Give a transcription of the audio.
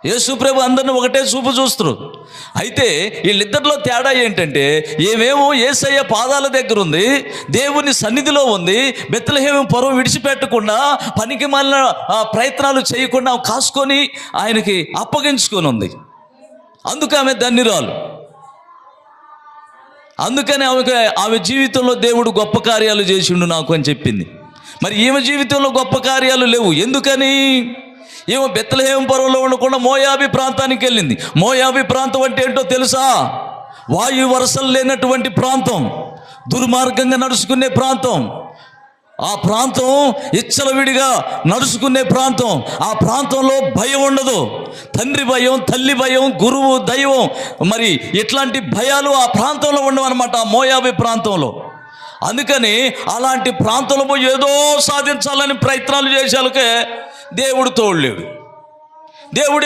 యేసు ప్రభు అందరిని ఒకటే చూపు చూస్తారు. అయితే వీళ్ళిద్దరిలో తేడా ఏంటంటే, ఏమేమో యేసయ్య పాదాల దగ్గర ఉంది, దేవుని సన్నిధిలో ఉంది, బెత్లెహేము పొరం విడిచిపెట్టకుండా పనికి మాలిన ప్రయత్నాలు చేయకుండా కాసుకొని ఆయనకి అప్పగించుకొని ఉంది. అందుకు ఆమె ధన్యురాలు. అందుకని ఆమె జీవితంలో దేవుడు గొప్ప కార్యాలు చేసిండు నాకు అని చెప్పింది. మరి ఈమె జీవితంలో గొప్ప కార్యాలు లేవు. ఎందుకని? ఏమో బెత్లెహేము పొరంలో ఉండకుండా మోయాబీ ప్రాంతానికి వెళ్ళింది. మోయాబీ ప్రాంతం అంటే ఏంటో తెలుసా? వాయు వరసలు లేనటువంటి ప్రాంతం, దుర్మార్గంగా నడుచుకునే ప్రాంతం. ఆ ప్రాంతం ఇచ్చలవిడిగా నడుచుకునే ప్రాంతం. ఆ ప్రాంతంలో భయం ఉండదు. తండ్రి భయం, తల్లి భయం, గురువు, దైవం, మరి ఇట్లాంటి భయాలు ఆ ప్రాంతంలో ఉండవన్నమాట, ఆ మోయాబీ ప్రాంతంలో. అందుకని అలాంటి ప్రాంతంలో పోయి ఏదో సాధించాలని ప్రయత్నాలు చేసేలకే దేవుడు తోడలేడు. దేవుడు